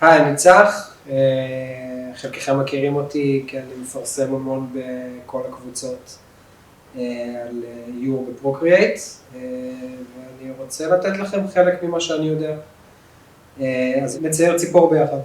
היי, אני צח, חלקכם מכירים אותי כי אני מפרסם המון בכל הקבוצות על איור בפרוקריאט, ואני רוצה לתת לכם חלק ממה שאני יודע. אז נצייר ציפור ביחד.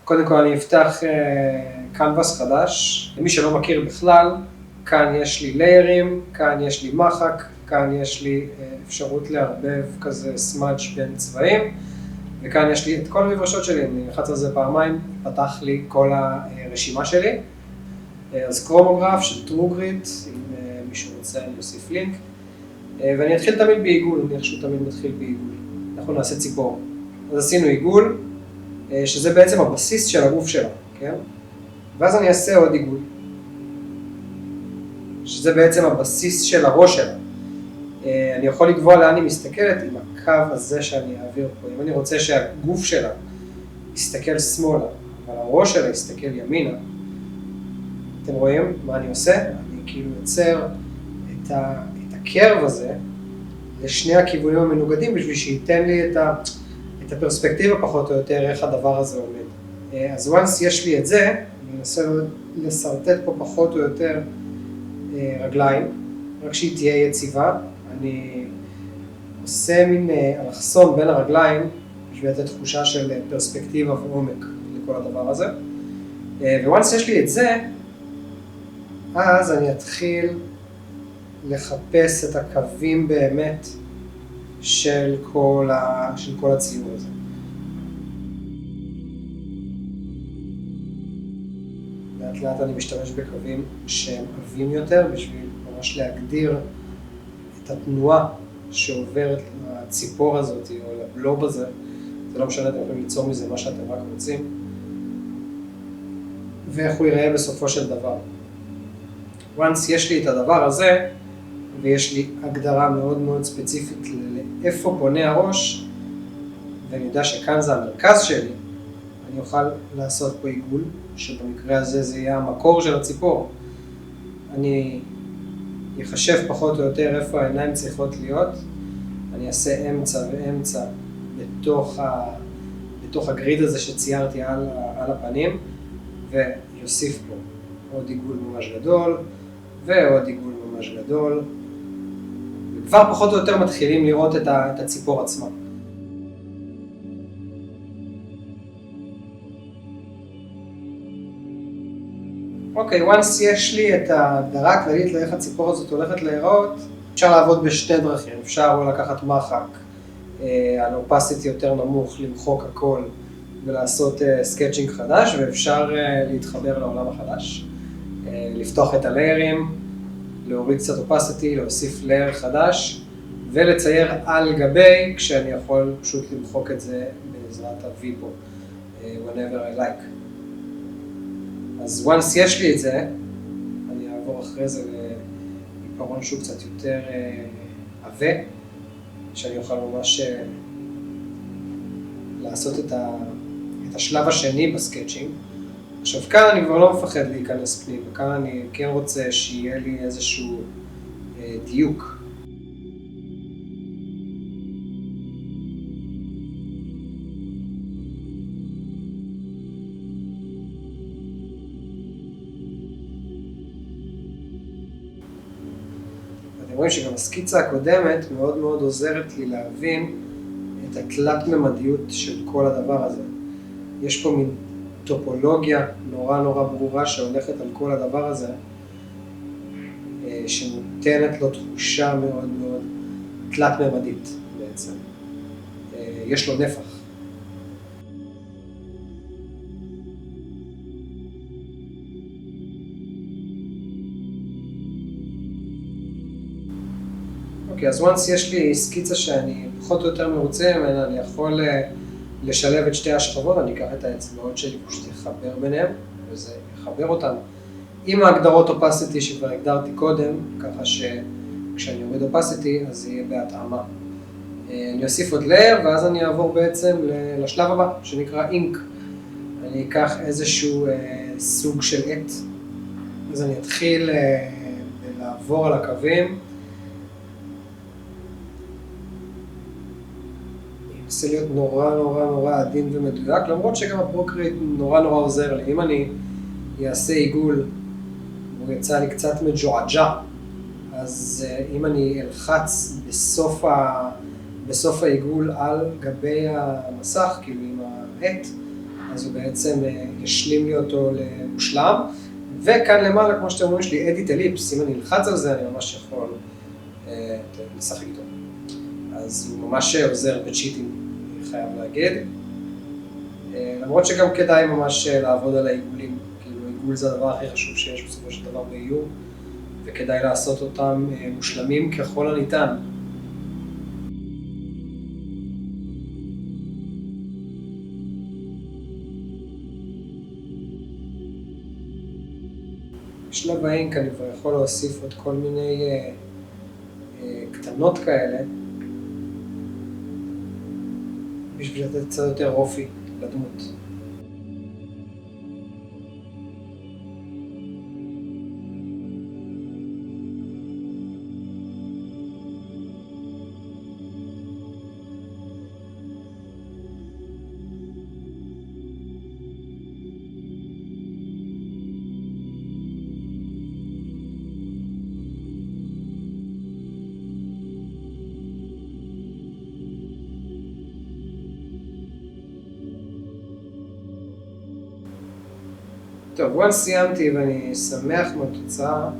קודם כל אני אפתח קנבס חדש. למי שלא מכיר בכלל, כאן יש לי ליירים, כאן יש לי מחק, כאן יש לי אפשרות לערבב כזה סמאג' בין צבעים, וכאן יש לי את כל המברשות שלי, אני לחץ על זה פעמיים, פתח לי כל הרשימה שלי. אז קרומוגרף של טרוגריד, אם מישהו רוצה אני אוסיף לינק, ואני אתחיל תמיד בעיגול, אני איכשהו תמיד מתחיל בעיגול. אנחנו נעשה ציפור. אז עשינו עיגול, שזה בעצם הבסיס של הגוף שלה, כן? ואז אני אעשה עוד עיגול, שזה בעצם הבסיס של הראש שלה. אני יכול לקבוע לאן היא מסתכלת עם הקו הזה שאני אעביר פה. אם אני רוצה שהגוף שלה יסתכל שמאלה, אבל הראש שלה יסתכל ימינה, אתם רואים מה אני עושה? אני כאילו יוצר את הקרב הזה לשני הכיוונים המנוגדים, בשביל שייתן לי את הפרספקטיבה פחות או יותר, איך הדבר הזה עומד. אז once יש לי את זה, אני אנסה לסרטט פה פחות או יותר רגליים, רק שהיא תהיה יציבה. אני עושה מין אלכסון בין הרגליים, בשביל לתת תחושה של פרספקטיבה ועומק לכל הדבר הזה. וואנס יש לי את זה, אז אני אתחיל לחפש את הקווים באמת של כל הציור הזה. לאט לאט אני משתמש בקווים שהם עבים יותר, בשביל ממש להגדיר את התנועה שעוברת לציפור הזאת או לבלוב הזה. זה לא משנה, אתם יכולים ליצור מזה מה שאתם רק רוצים, ואיך הוא ייראה בסופו של דבר. once יש לי את הדבר הזה, ויש לי הגדרה מאוד מאוד ספציפית לאיפה פונה הראש, ואני יודע שכאן זה המרכז שלי, אני אוכל לעשות פה עיגול, שבמקרה הזה זה יהיה המקור של הציפור. אני יחשב פחות או יותר איפה העיניים צריכות להיות, אני אעשה אמצע ואמצע בתוך הגריד הזה שציירתי על הפנים, ויוסיף פה עוד עיגול ממש גדול, ועוד עיגול ממש גדול, וכבר פחות או יותר מתחילים לראות את הציפור עצמה. אוקיי, once יש לי את ההגדרה הכללית לאיך הציפור הזאת הולכת להיראות, אפשר לעבוד בשתי דרכים. אפשר או לקחת מחק על אופסיטי יותר נמוך, למחוק הכל ולעשות סקצ'ינג חדש, ואפשר להתחבר לעולם החדש, לפתוח את הליירים, להוריד קצת אופסיטי, להוסיף לייר חדש ולצייר על גבי, כשאני יכול פשוט למחוק את זה בעזרת ה-V פה, whenever I like. אז once יש לי את זה, אני אעבור אחרי זה לעיפרון שהוא קצת יותר עבה, שאני אוכל ממש לעשות את השלב השני בסקצ'ינג. עכשיו כאן אני כבר לא מפחד להיכנס פנים, וכאן אני כן רוצה שיהיה לי איזשהו דיוק. אתם רואים שגם הסקיצה הקודמת מאוד מאוד עוזרת לי להבין את התלת ממדיות של כל הדבר הזה. יש פה מין טופולוגיה נורא ברורה שהולכת על כל הדבר הזה, שנותנת לו תחושה מאוד מאוד תלת ממדית בעצם. יש לו נפח. אוקיי, אז once יש לי סקיצה שאני פחות או יותר מרוצה ממנה, אני יכול לשלב את שתי השכבות. אני אקח את האצבעות שלי, פשוט אחבר ביניהם, וזה יחבר אותם עם ההגדרות אופסיטי שכבר הגדרתי קודם, ככה שכשאני אוריד אופסיטי אז זה יהיה בהתאמה. אני אוסיף עוד לייר, ואז אני אעבור בעצם לשלב הבא, שנקרא אינק. אני אקח איזשהו סוג של עט, אז אני אתחיל לעבור על הקווים, מנסה להיות נורא נורא נורא עדין ומדויק, למרות שגם הפרוקריט נורא נורא עוזר לי. אם אני אעשה עיגול, והוא יצא לי קצת מג'ועג'ה, אז אם אני אלחץ בסוף העיגול על גבי המסך, כאילו עם העט, אז הוא בעצם ישלים לי אותו למושלם. וכאן למעלה, כמו שאתם אומרים, יש לי אדיט אליפס, אם אני אלחץ על זה, אני ממש יכול לשחק איתו. אז הוא ממש עוזר בצ'יטים, אני חייב להגיד. למרות שגם כדאי ממש לעבוד על העיגולים, כאילו עיגול זה הדבר הכי חשוב שיש בסופו של דבר באיור, וכדאי לעשות אותם מושלמים ככל הניתן. בשלב האינק אני כבר יכול להוסיף עוד כל מיני קטנות כאלה, בשביל לתת קצת יותר אופי לדמות. טוב, once סיימתי ואני שמח מהתוצאה,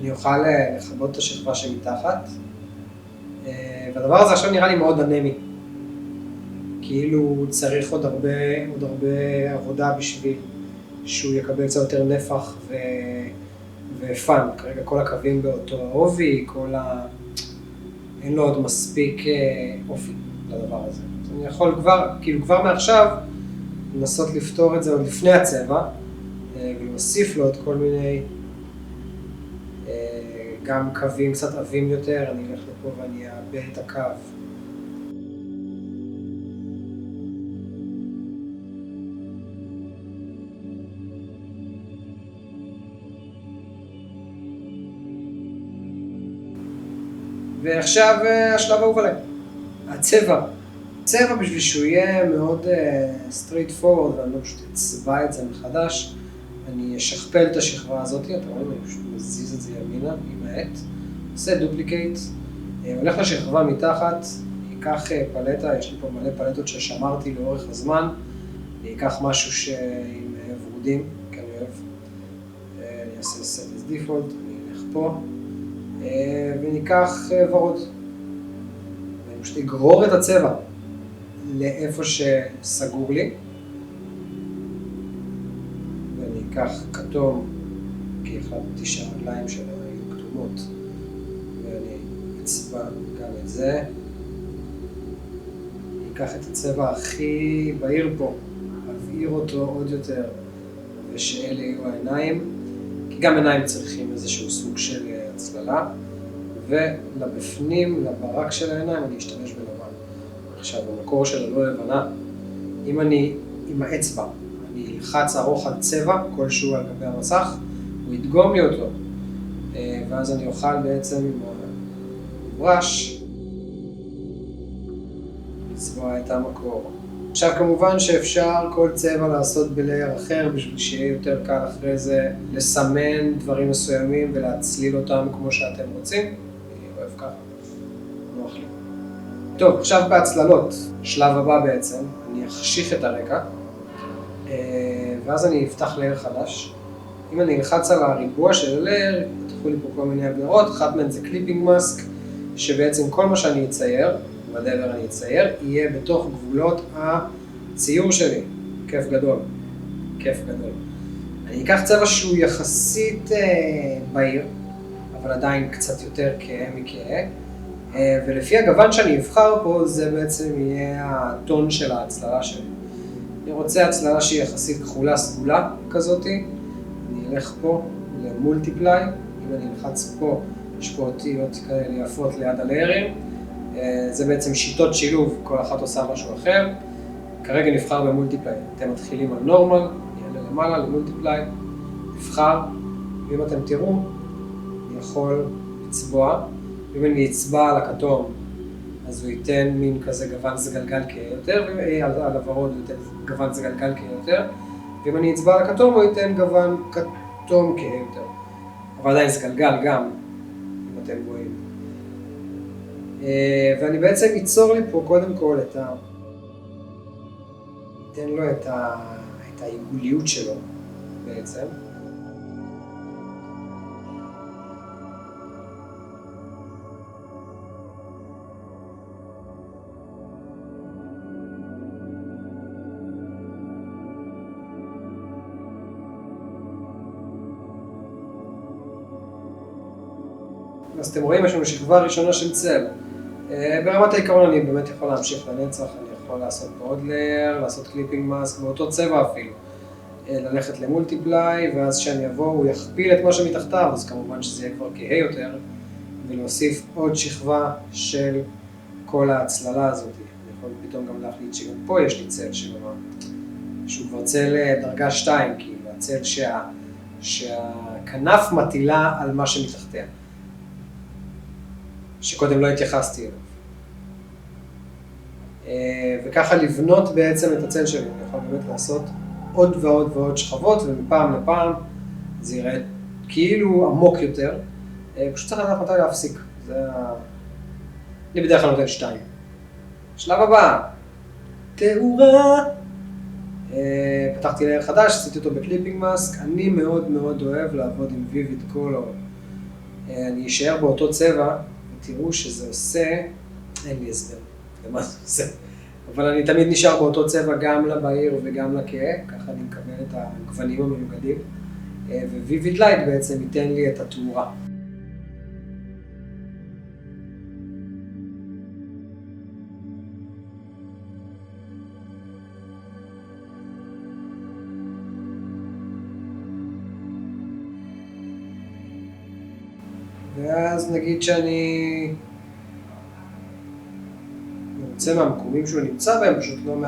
אני אוכל לכבות את השכבה שמתחת, והדבר הזה עכשיו נראה לי מאוד אנמי. כאילו צריך עוד הרבה עבודה בשביל שהוא יקבל קצת יותר נפח ופן. כרגע כל הקווים באותו העובי, אין לו עוד מספיק אופי לדבר הזה. אז אני יכול כבר מעכשיו, לנסות לפתור את זה עוד לפני הצבע, ולהוסיף לו עוד כל מיני, גם קווים קצת עבים יותר, אני אלך לפה ואני אעבה את הקו. ועכשיו השלב האהוב עליי, הצבע. צבע בשביל שהוא יהיה מאוד straight forward, ואני לא פשוט אצבע את זה מחדש, אני אשכפל את השכבה הזאת, אתם רואים, אני פשוט מזיז את זה ימינה עם העט, עושה דופליקייט, הולך לשכבה מתחת, אקח פלטה, יש לי פה מלא פלטות ששמרתי לאורך הזמן, אני אקח משהו עם ורודים, כי אני אוהב, אני אעשה set as default, אני אלך פה, וניקח ורוד, ואני פשוט אגרור את הצבע לאיפה שסגור לי, ואני אקח כתום, כי החלטתי שהרגליים שלו היו כתומות, ואני אצבע גם את זה. אני אקח את הצבע הכי בהיר פה, אבהיר אותו עוד יותר, ושאלה יהיו העיניים, כי גם עיניים צריכים איזשהו סוג של הצללה, ולבפנים, לברק של העיניים, אני אשתמש בלבן. עכשיו, במקור שלה לא לבנה, אם אני עם האצבע, אני אלחץ ארוך על צבע כלשהו על גבי המסך, הוא ידגום לי אותו, ואז אני אוכל בעצם עם הברש לצבוע את המקור. עכשיו, כמובן שאפשר כל צבע לעשות בלייר אחר, בשביל שיהיה יותר קל אחרי זה לסמן דברים מסוימים ולהצליל אותם כמו שאתם רוצים. אני אוהב ככה, נוח לי. טוב, עכשיו בהצללות, שלב הבא בעצם, אני אחשיך את הרקע, ואז אני אפתח לייר חדש. אם אני אלחץ על הריבוע של הלייר, יפתחו לי פה כל מיני הגדרות, אחת מהן זה קליפינג מאסק, שבעצם כל מה שאני אצייר, בדבר אני אצייר, יהיה בתוך גבולות הציור שלי. כיף גדול, כיף גדול. אני אקח צבע שהוא יחסית בהיר, אבל עדיין קצת יותר כהה מכהה, ולפי הגוון שאני אבחר פה, זה בעצם יהיה הטון של ההצללה שלי. אני רוצה הצללה שהיא יחסית כחולה סגולה כזאת, אני אלך פה למולטיפליי, אם אני אלחץ פה, יש פה אותיות כאלה יפות ליד הליירים, זה בעצם שיטות שילוב, כל אחת עושה משהו אחר. כרגע נבחר במולטיפליי, אתם מתחילים על נורמל, יעלה למעלה למולטיפליי, נבחר, ואם אתם תראו, אני יכול לצבוע, אם אני אצבע על הכתום, אז הוא ייתן מין כזה גוון זגלגל כהה יותר, על הוורוד הוא ייתן גוון זגלגל כהה יותר, ואם אני אצבע על הכתום הוא ייתן גוון כתום כהה יותר. אבל עדיין זגלגל גם, אם אתם רואים. ואני בעצם אצור לי פה קודם כל אתן לו את העיגוליות שלו בעצם. אז אתם רואים, יש לנו שכבה ראשונה של צל. ברמת העיקרון אני באמת יכול להמשיך לנצח, אני יכול לעשות פה עוד לייר, לעשות קליפינג מאסק באותו צבע אפילו. ללכת למולטיפליי, ואז כשאני אבוא הוא יכפיל את מה שמתחתיו, אז כמובן שזה יהיה כבר כהה יותר, ולהוסיף עוד שכבה של כל ההצללה הזאת. אני יכול פתאום גם להחליט שגם פה יש לי צל שהוא כבר צל דרגה 2, כאילו הצל שהכנף מטילה על מה שמתחתיה. שקודם לא התייחסתי אליו. וככה לבנות בעצם את הצל שלי. אני יכול באמת לעשות עוד ועוד ועוד שכבות, ומפעם לפעם זה יראה כאילו עמוק יותר. פשוט צריך לדעת מתי להפסיק. אני בדרך כלל נותן 2. שלב הבא, תאורה. פתחתי לייר חדש, עשיתי אותו בקליפינג מאסק. אני מאוד מאוד אוהב לעבוד עם Vivid Color. אני אשאר באותו צבע. תראו שזה עושה, אין לי הסבר למה זה עושה, אבל אני תמיד נשאר באותו צבע גם לבהיר וגם לכהה, ככה אני מקבל את הגוונים המנוגדים, ו-Vivid Light בעצם ייתן לי את התאורה. ואז נגיד שאני רוצה מהמקומים שהוא נמצא בהם, פשוט לא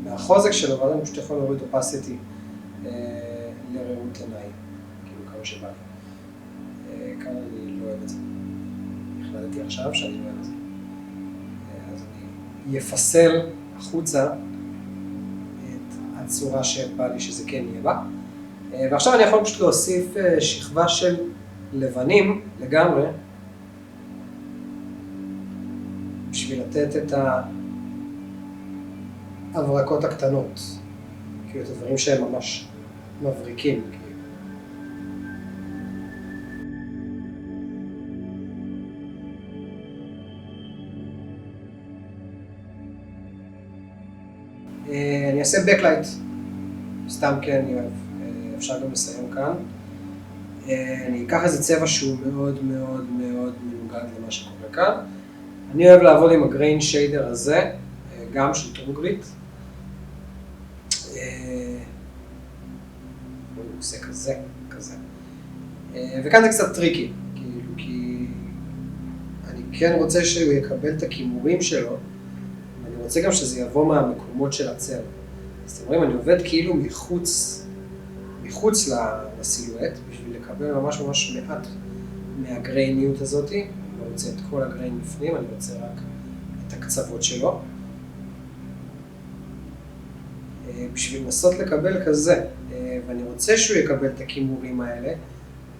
מהחוזק שלו, אבל אני פשוט יכול להוריד opacity לראות עיניי, כאילו כמה שבא לי. כאן אני לא אוהב את זה. החלטתי עכשיו שאני לא אוהב את זה. אז אני אפסל החוצה את הצורה שבא לי שזה כן יהיה בה. ועכשיו אני יכול פשוט להוסיף שכבה של לבנים לגמרי, בשביל לתת את ההברקות הקטנות, כאילו את הדברים שהם ממש מבריקים. אני אעשה backlight, סתם כן אני אוהב, אפשר גם לסיים כאן. אני אקח איזה צבע שהוא מאוד מאוד מאוד מנוגד למה שקורה כאן. אני אוהב לעבוד עם הגריין שיידר הזה, גם של טרוגריט. הוא עושה כזה. וכאן זה קצת טריקי, כאילו, כי אני כן רוצה שהוא יקבל את הכימורים שלו, ואני רוצה גם שזה יבוא מהמקומות של הצל. אז אתם רואים, אני עובד כאילו מחוץ לסילואט, בשביל לקבל ממש מעט מהגרייניות הזאת. אני לא רוצה את כל הגריין בפנים, אני רוצה רק את הקצוות שלו. בשביל לנסות לקבל כזה, ואני רוצה שהוא יקבל את הכימורים האלה,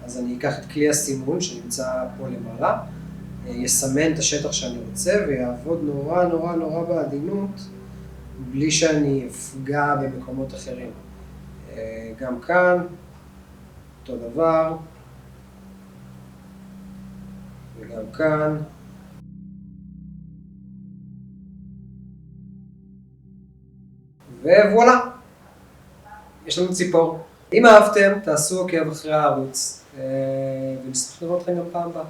אז אני אקח את כלי הסימון שנמצא פה למעלה, יסמן את השטח שאני רוצה ויעבוד נורא בעדינות, בלי שאני אפגע במקומות אחרים. גם כאן, אותו דבר, וגם כאן. ווואלה, יש לנו ציפור. אם אהבתם, תעשו עוקב אחרי הערוץ, ונשמח לראות אתכם גם פעם הבאה.